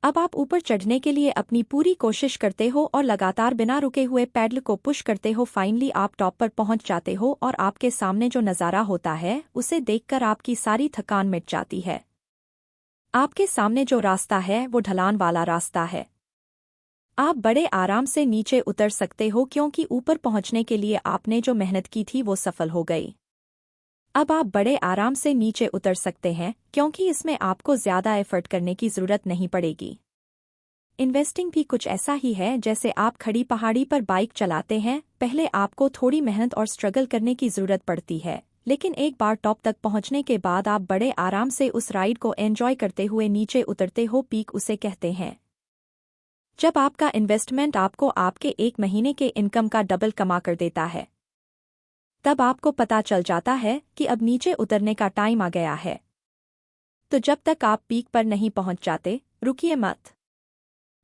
[SPEAKER 1] अब आप ऊपर चढ़ने के लिए अपनी पूरी कोशिश करते हो और लगातार बिना रुके हुए पैडल को पुश करते हो। फाइनली आप टॉप पर पहुंच जाते हो और आपके सामने जो नज़ारा होता है उसे देखकर आपकी सारी थकान मिट जाती है। आपके सामने जो रास्ता है वो ढलान वाला रास्ता है। आप बड़े आराम से नीचे उतर सकते हो क्योंकि ऊपर पहुंचने के लिए आपने जो मेहनत की थी वो सफल हो गई। अब आप बड़े आराम से नीचे उतर सकते हैं क्योंकि इसमें आपको ज़्यादा एफर्ट करने की ज़रूरत नहीं पड़ेगी। इन्वेस्टिंग भी कुछ ऐसा ही है जैसे आप खड़ी पहाड़ी पर बाइक चलाते हैं। पहले आपको थोड़ी मेहनत और स्ट्रगल करने की ज़रूरत पड़ती है, लेकिन एक बार टॉप तक पहुंचने के बाद आप बड़े आराम से उस राइड को एंजॉय करते हुए नीचे उतरते हो। पीक उसे कहते हैं जब आपका इन्वेस्टमेंट आपको आपके एक महीने के इनकम का डबल कमा कर देता है। तब आपको पता चल जाता है कि अब नीचे उतरने का टाइम आ गया है। तो जब तक आप पीक पर नहीं पहुंच जाते, रुकिए मत।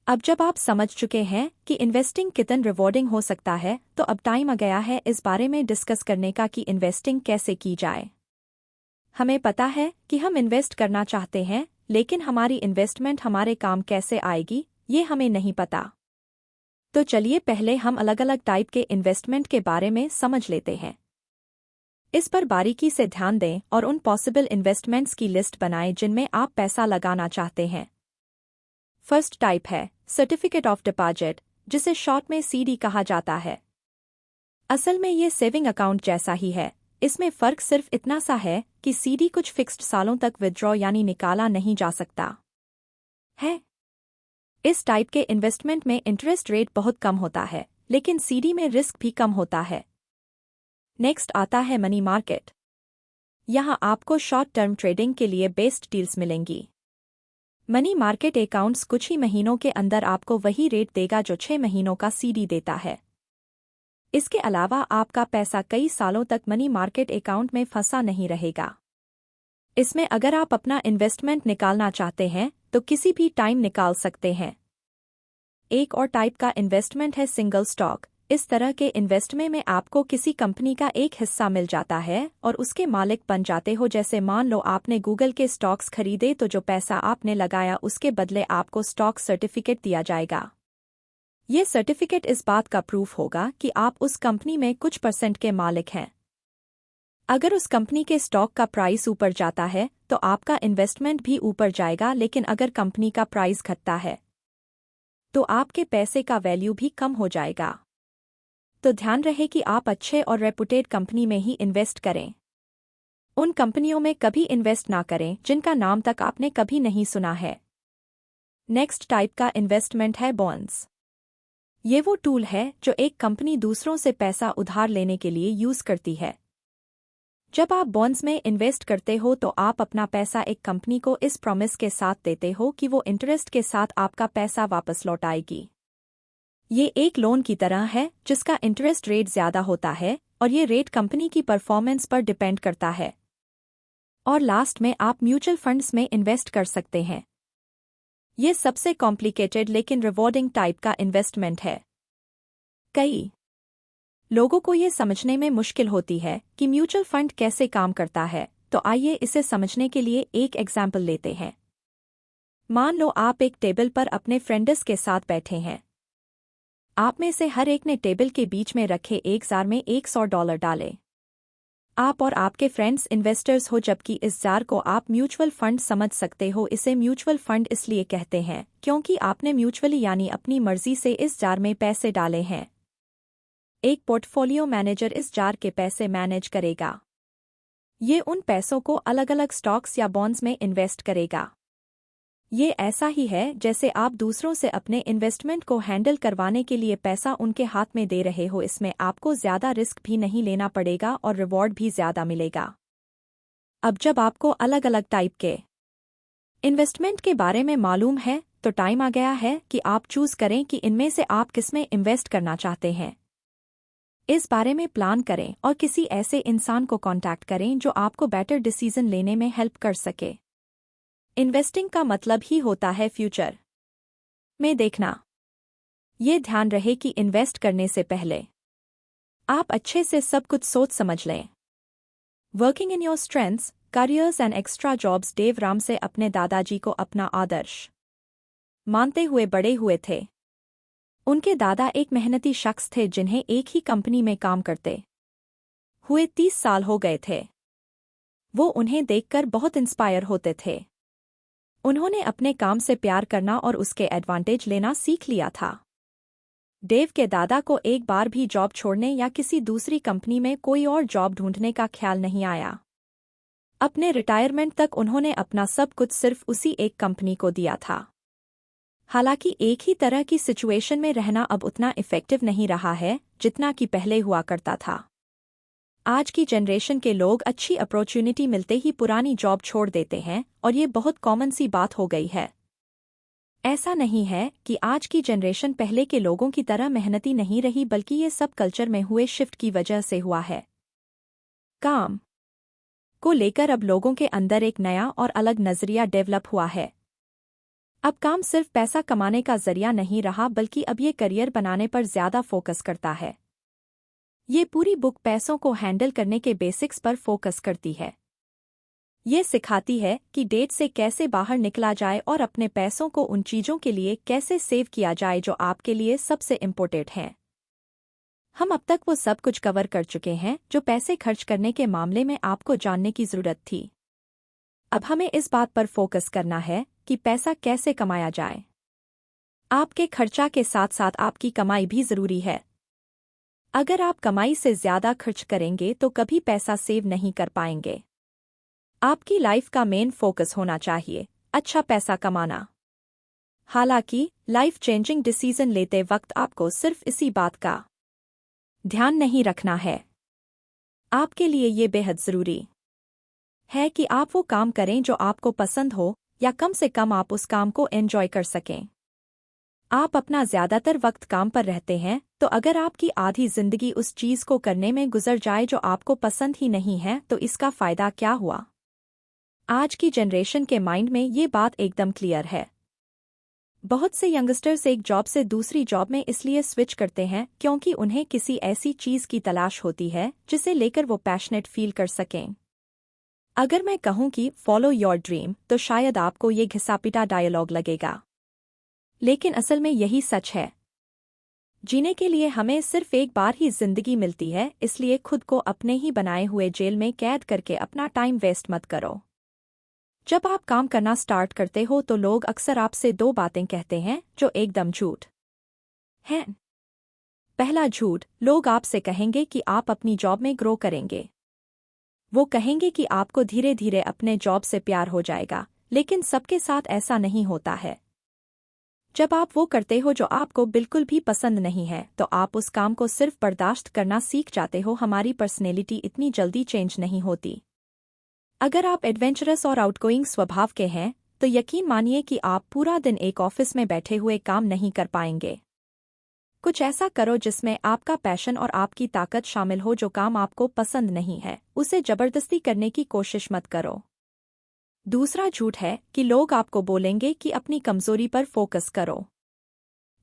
[SPEAKER 1] अब जब आप समझ चुके हैं कि इन्वेस्टिंग कितना रिवॉर्डिंग हो सकता है, तो अब टाइम आ गया है इस बारे में डिस्कस करने का कि इन्वेस्टिंग कैसे की जाए। हमें पता है कि हम इन्वेस्ट करना चाहते हैं, लेकिन हमारी इन्वेस्टमेंट हमारे काम कैसे आएगी, ये हमें नहीं पता। तो चलिए पहले हम अलग अलग टाइप के इन्वेस्टमेंट के बारे में समझ लेते हैं। इस पर बारीकी से ध्यान दें और उन पॉसिबल इन्वेस्टमेंट्स की लिस्ट बनाएं जिनमें आप पैसा लगाना चाहते हैं। फर्स्ट टाइप है सर्टिफिकेट ऑफ डिपॉजिट, जिसे शॉर्ट में सीडी कहा जाता है। असल में ये सेविंग अकाउंट जैसा ही है। इसमें फ़र्क सिर्फ इतना सा है कि सीडी कुछ फिक्स्ड सालों तक विथड्रॉ यानी निकाला नहीं जा सकता है। इस टाइप के इन्वेस्टमेंट में इंटरेस्ट रेट बहुत कम होता है, लेकिन सीडी में रिस्क भी कम होता है। नेक्स्ट आता है मनी मार्केट। यहाँ आपको शॉर्ट टर्म ट्रेडिंग के लिए बेस्ट डील्स मिलेंगी। मनी मार्केट अकाउंट्स कुछ ही महीनों के अंदर आपको वही रेट देगा जो 6 महीनों का सीडी देता है। इसके अलावा आपका पैसा कई सालों तक मनी मार्केट अकाउंट में फंसा नहीं रहेगा। इसमें अगर आप अपना इन्वेस्टमेंट निकालना चाहते हैं तो किसी भी टाइम निकाल सकते हैं। एक और टाइप का इन्वेस्टमेंट है सिंगल स्टॉक। इस तरह के इन्वेस्टमेंट में आपको किसी कंपनी का एक हिस्सा मिल जाता है और उसके मालिक बन जाते हो। जैसे मान लो आपने गूगल के स्टॉक्स खरीदे, तो जो पैसा आपने लगाया उसके बदले आपको स्टॉक सर्टिफिकेट दिया जाएगा। ये सर्टिफिकेट इस बात का प्रूफ होगा कि आप उस कंपनी में कुछ परसेंट के मालिक हैं। अगर उस कंपनी के स्टॉक का प्राइस ऊपर जाता है तो आपका इन्वेस्टमेंट भी ऊपर जाएगा, लेकिन अगर कंपनी का प्राइस घटता है तो आपके पैसे का वैल्यू भी कम हो जाएगा। तो ध्यान रहे कि आप अच्छे और रेपुटेड कंपनी में ही इन्वेस्ट करें। उन कंपनियों में कभी इन्वेस्ट ना करें जिनका नाम तक आपने कभी नहीं सुना है। नेक्स्ट टाइप का इन्वेस्टमेंट है बॉन्ड्स। ये वो टूल है जो एक कंपनी दूसरों से पैसा उधार लेने के लिए यूज करती है। जब आप बॉन्ड्स में इन्वेस्ट करते हो तो आप अपना पैसा एक कंपनी को इस प्रॉमिस के साथ देते हो कि वो इंटरेस्ट के साथ आपका पैसा वापस लौटाएगी। ये एक लोन की तरह है जिसका इंटरेस्ट रेट ज़्यादा होता है और ये रेट कंपनी की परफॉर्मेंस पर डिपेंड करता है। और लास्ट में आप म्यूचुअल फंड्स में इन्वेस्ट कर सकते हैं। ये सबसे कॉम्प्लिकेटेड लेकिन रिवॉर्डिंग टाइप का इन्वेस्टमेंट है। कई लोगों को ये समझने में मुश्किल होती है कि म्यूचुअल फंड कैसे काम करता है, तो आइए इसे समझने के लिए एक एग्जाम्पल लेते हैं। मान लो आप एक टेबल पर अपने फ्रेंड्स के साथ बैठे हैं। आप में से हर एक ने टेबल के बीच में रखे एक जार में $100 डाले। आप और आपके फ्रेंड्स इन्वेस्टर्स हो, जबकि इस जार को आप म्यूचुअल फंड समझ सकते हो। इसे म्यूचुअल फंड इसलिए कहते हैं क्योंकि आपने म्यूचुअली यानी अपनी मर्जी से इस जार में पैसे डाले हैं। एक पोर्टफोलियो मैनेजर इस जार के पैसे मैनेज करेगा। ये उन पैसों को अलग अलग स्टॉक्स या बॉन्ड्स में इन्वेस्ट करेगा। ये ऐसा ही है जैसे आप दूसरों से अपने इन्वेस्टमेंट को हैंडल करवाने के लिए पैसा उनके हाथ में दे रहे हो। इसमें आपको ज़्यादा रिस्क भी नहीं लेना पड़ेगा और रिवॉर्ड भी ज़्यादा मिलेगा। अब जब आपको अलग अलग टाइप के इन्वेस्टमेंट के बारे में मालूम है, तो तो टाइम आ गया है कि आप चूज करें कि इनमें से आप किसमें इन्वेस्ट करना चाहते हैं। इस बारे में प्लान करें और किसी ऐसे इंसान को कांटेक्ट करें जो आपको बेटर डिसीजन लेने में हेल्प कर सके। इन्वेस्टिंग का मतलब ही होता है फ्यूचर में देखना। ये ध्यान रहे कि इन्वेस्ट करने से पहले आप अच्छे से सब कुछ सोच समझ लें। Working in your strengths, careers and extra jobs. Dave Ramsey अपने दादाजी को अपना आदर्श मानते हुए बड़े हुए थे। उनके दादा एक मेहनती शख्स थे जिन्हें एक ही कंपनी में काम करते हुए 30 साल हो गए थे। वो उन्हें देखकर बहुत इंस्पायर होते थे। उन्होंने अपने काम से प्यार करना और उसके एडवांटेज लेना सीख लिया था। डेव के दादा को एक बार भी जॉब छोड़ने या किसी दूसरी कंपनी में कोई और जॉब ढूंढने का ख्याल नहीं आया। अपने रिटायरमेंट तक उन्होंने अपना सब कुछ सिर्फ उसी एक कंपनी को दिया था। हालांकि एक ही तरह की सिचुएशन में रहना अब उतना इफेक्टिव नहीं रहा है जितना कि पहले हुआ करता था। आज की जनरेशन के लोग अच्छी अपॉर्चुनिटी मिलते ही पुरानी जॉब छोड़ देते हैं और ये बहुत कॉमन सी बात हो गई है। ऐसा नहीं है कि आज की जनरेशन पहले के लोगों की तरह मेहनती नहीं रही, बल्कि ये सब कल्चर में हुए शिफ्ट की वजह से हुआ है। काम को लेकर अब लोगों के अंदर एक नया और अलग नजरिया डेवलप हुआ है। अब काम सिर्फ पैसा कमाने का जरिया नहीं रहा, बल्कि अब ये करियर बनाने पर ज्यादा फोकस करता है। ये पूरी बुक पैसों को हैंडल करने के बेसिक्स पर फोकस करती है। ये सिखाती है कि डेट से कैसे बाहर निकला जाए और अपने पैसों को उन चीजों के लिए कैसे सेव किया जाए जो आपके लिए सबसे इम्पोर्टेंट हैं। हम अब तक वो सब कुछ कवर कर चुके हैं जो पैसे खर्च करने के मामले में आपको जानने की जरूरत थी। अब हमें इस बात पर फोकस करना है कि पैसा कैसे कमाया जाए। आपके खर्चा के साथ साथ आपकी कमाई भी जरूरी है। अगर आप कमाई से ज्यादा खर्च करेंगे तो कभी पैसा सेव नहीं कर पाएंगे। आपकी लाइफ का मेन फोकस होना चाहिए अच्छा पैसा कमाना। हालांकि लाइफ चेंजिंग डिसीजन लेते वक्त आपको सिर्फ इसी बात का ध्यान नहीं रखना है। आपके लिए ये बेहद जरूरी है कि आप वो काम करें जो आपको पसंद हो, या कम से कम आप उस काम को एंजॉय कर सकें। आप अपना ज्यादातर वक्त काम पर रहते हैं, तो अगर आपकी आधी जिंदगी उस चीज को करने में गुजर जाए जो आपको पसंद ही नहीं है, तो इसका फायदा क्या हुआ। आज की जनरेशन के माइंड में ये बात एकदम क्लियर है। बहुत से यंगस्टर्स एक जॉब से दूसरी जॉब में इसलिए स्विच करते हैं क्योंकि उन्हें किसी ऐसी चीज की तलाश होती है जिसे लेकर वो पैशनेट फील कर सकें। अगर मैं कहूं कि फॉलो योर ड्रीम, तो शायद आपको ये घिसापिटा डायलॉग लगेगा, लेकिन असल में यही सच है। जीने के लिए हमें सिर्फ एक बार ही जिंदगी मिलती है, इसलिए खुद को अपने ही बनाए हुए जेल में कैद करके अपना टाइम वेस्ट मत करो। जब आप काम करना स्टार्ट करते हो तो लोग अक्सर आपसे दो बातें कहते हैं जो एकदम झूठ हैं। पहला झूठ, लोग आपसे कहेंगे कि आप अपनी जॉब में ग्रो करेंगे। वो कहेंगे कि आपको धीरे धीरे अपने जॉब से प्यार हो जाएगा, लेकिन सबके साथ ऐसा नहीं होता है। जब आप वो करते हो जो आपको बिल्कुल भी पसंद नहीं है, तो आप उस काम को सिर्फ बर्दाश्त करना सीख जाते हो। हमारी पर्सनैलिटी इतनी जल्दी चेंज नहीं होती। अगर आप एडवेंचरस और आउटगोइंग स्वभाव के हैं, तो यकीन मानिए कि आप पूरा दिन एक ऑफिस में बैठे हुए काम नहीं कर पाएंगे। कुछ ऐसा करो जिसमें आपका पैशन और आपकी ताकत शामिल हो। जो काम आपको पसंद नहीं है, उसे जबरदस्ती करने की कोशिश मत करो। दूसरा झूठ है कि लोग आपको बोलेंगे कि अपनी कमजोरी पर फोकस करो।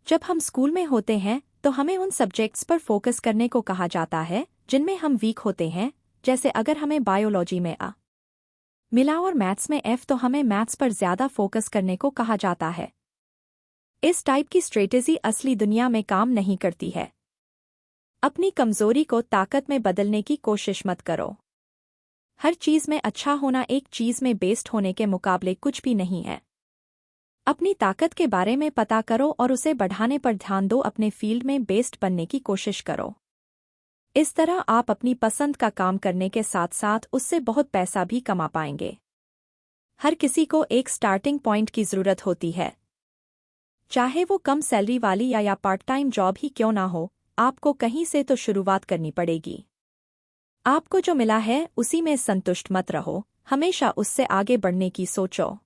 [SPEAKER 1] जब हम स्कूल में होते हैं तो हमें उन सब्जेक्ट्स पर फोकस करने को कहा जाता है जिनमें हम वीक होते हैं। जैसे अगर हमें बायोलॉजी में A मिला और मैथ्स में F, तो हमें मैथ्स पर ज्यादा फोकस करने को कहा जाता है। इस टाइप की स्ट्रेटेजी असली दुनिया में काम नहीं करती है। अपनी कमजोरी को ताकत में बदलने की कोशिश मत करो। हर चीज में अच्छा होना एक चीज में बेस्ट होने के मुकाबले कुछ भी नहीं है। अपनी ताकत के बारे में पता करो और उसे बढ़ाने पर ध्यान दो। अपने फील्ड में बेस्ट बनने की कोशिश करो। इस तरह आप अपनी पसंद का काम करने के साथ साथ उससे बहुत पैसा भी कमा पाएंगे। हर किसी को एक स्टार्टिंग पॉइंट की जरूरत होती है, चाहे वो कम सैलरी वाली या पार्ट टाइम जॉब ही क्यों ना हो। आपको कहीं से तो शुरुआत करनी पड़ेगी। आपको जो मिला है उसी में संतुष्ट मत रहो, हमेशा उससे आगे बढ़ने की सोचो।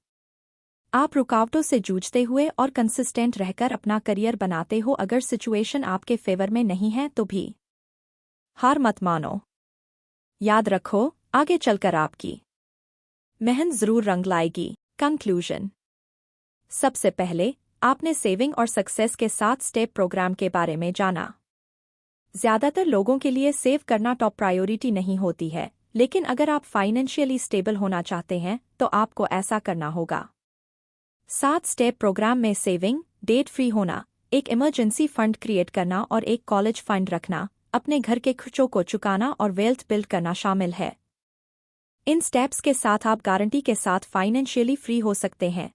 [SPEAKER 1] आप रुकावटों से जूझते हुए और कंसिस्टेंट रहकर अपना करियर बनाते हो। अगर सिचुएशन आपके फेवर में नहीं है तो भी हार मत मानो। याद रखो, आगे चलकर आपकी मेहनत जरूर रंग लाएगी। कंक्लूजन। सबसे पहले आपने सेविंग और सक्सेस के 7 स्टेप प्रोग्राम के बारे में जाना। ज्यादातर लोगों के लिए सेव करना टॉप प्रायोरिटी नहीं होती है, लेकिन अगर आप फाइनेंशियली स्टेबल होना चाहते हैं तो आपको ऐसा करना होगा। 7 स्टेप प्रोग्राम में सेविंग, डेट फ्री होना, एक इमरजेंसी फंड क्रिएट करना और एक कॉलेज फंड रखना, अपने घर के खर्चों को चुकाना और वेल्थ बिल्ड करना शामिल है। इन स्टेप्स के साथ आप गारंटी के साथ फाइनेंशियली फ्री हो सकते हैं।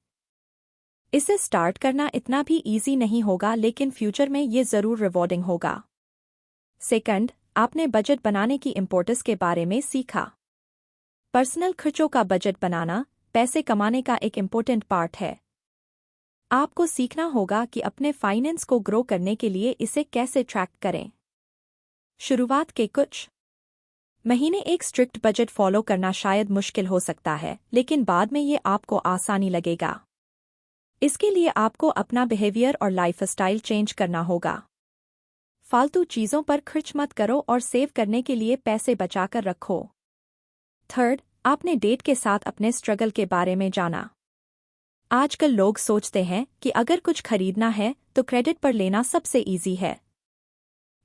[SPEAKER 1] इसे स्टार्ट करना इतना भी इजी नहीं होगा, लेकिन फ्यूचर में ये जरूर रिवॉर्डिंग होगा। सेकंड, आपने बजट बनाने की इम्पोर्टेंस के बारे में सीखा। पर्सनल खर्चों का बजट बनाना पैसे कमाने का एक इम्पोर्टेंट पार्ट है। आपको सीखना होगा कि अपने फाइनेंस को ग्रो करने के लिए इसे कैसे ट्रैक करें। शुरुआत के कुछ महीने एक स्ट्रिक्ट बजट फॉलो करना शायद मुश्किल हो सकता है, लेकिन बाद में ये आपको आसानी लगेगा। इसके लिए आपको अपना बिहेवियर और लाइफस्टाइल चेंज करना होगा। फालतू चीजों पर खर्च मत करो और सेव करने के लिए पैसे बचाकर रखो। थर्ड, आपने डेट के साथ अपने स्ट्रगल के बारे में जाना। आजकल लोग सोचते हैं कि अगर कुछ खरीदना है तो क्रेडिट पर लेना सबसे इजी है,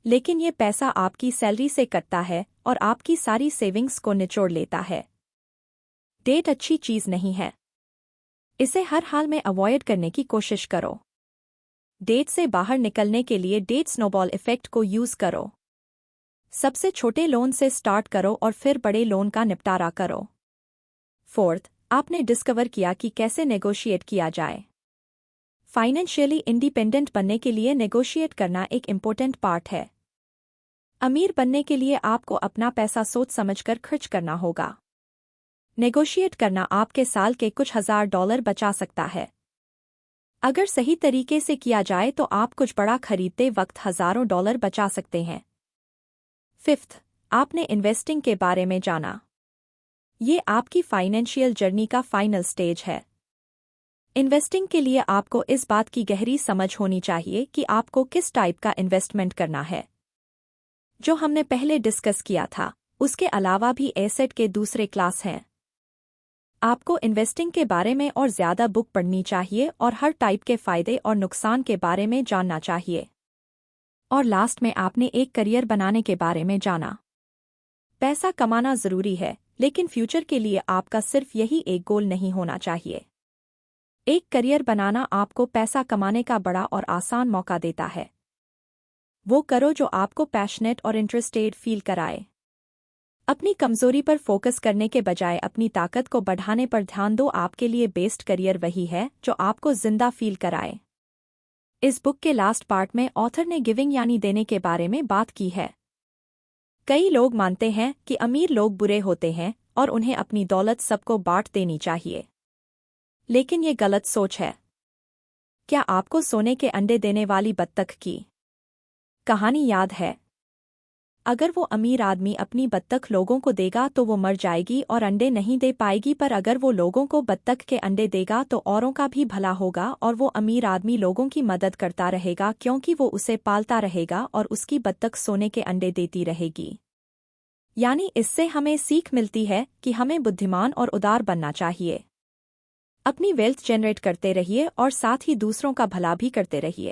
[SPEAKER 1] लेकिन ये पैसा आपकी सैलरी से कटता है और आपकी सारी सेविंग्स को निचोड़ लेता है। डेट अच्छी चीज नहीं है, इसे हर हाल में अवॉइड करने की कोशिश करो। डेट से बाहर निकलने के लिए डेट स्नोबॉल इफेक्ट को यूज करो। सबसे छोटे लोन से स्टार्ट करो और फिर बड़े लोन का निपटारा करो। फोर्थ, आपने डिस्कवर किया कि कैसे नेगोशिएट किया जाए। फाइनेंशियली इंडिपेंडेंट बनने के लिए नेगोशिएट करना एक इम्पोर्टेंट पार्ट है। अमीर बनने के लिए आपको अपना पैसा सोच समझकर खर्च करना होगा। नेगोशिएट करना आपके साल के कुछ $1000 बचा सकता है। अगर सही तरीके से किया जाए तो आप कुछ बड़ा खरीदते वक्त हज़ारों डॉलर बचा सकते हैं। फिफ्थ, आपने इन्वेस्टिंग के बारे में जाना। ये आपकी फाइनेंशियल जर्नी का फाइनल स्टेज है। इन्वेस्टिंग के लिए आपको इस बात की गहरी समझ होनी चाहिए कि आपको किस टाइप का इन्वेस्टमेंट करना है। जो हमने पहले डिस्कस किया था, उसके अलावा भी एसेट के दूसरे क्लास हैं। आपको इन्वेस्टिंग के बारे में और ज़्यादा बुक पढ़नी चाहिए और हर टाइप के फ़ायदे और नुकसान के बारे में जानना चाहिए। और लास्ट में आपने एक करियर बनाने के बारे में जाना। पैसा कमाना ज़रूरी है, लेकिन फ्यूचर के लिए आपका सिर्फ यही एक गोल नहीं होना चाहिए। एक करियर बनाना आपको पैसा कमाने का बड़ा और आसान मौका देता है। वो करो जो आपको पैशनेट और इंटरेस्टेड फील कराए। अपनी कमजोरी पर फोकस करने के बजाय अपनी ताकत को बढ़ाने पर ध्यान दो। आपके लिए बेस्ट करियर वही है जो आपको जिंदा फील कराए। इस बुक के लास्ट पार्ट में ऑथर ने गिविंग यानी देने के बारे में बात की है। कई लोग मानते हैं कि अमीर लोग बुरे होते हैं और उन्हें अपनी दौलत सबको बांट देनी चाहिए, लेकिन ये गलत सोच है। क्या आपको सोने के अंडे देने वाली बत्तख की कहानी याद है? अगर वो अमीर आदमी अपनी बत्तख लोगों को देगा तो वो मर जाएगी और अंडे नहीं दे पाएगी, पर अगर वो लोगों को बत्तख के अंडे देगा तो औरों का भी भला होगा और वो अमीर आदमी लोगों की मदद करता रहेगा, क्योंकि वो उसे पालता रहेगा और उसकी बत्तख सोने के अंडे देती रहेगी। यानी इससे हमें सीख मिलती है कि हमें बुद्धिमान और उदार बनना चाहिए। अपनी वेल्थ जनरेट करते रहिए और साथ ही दूसरों का भला भी करते रहिए।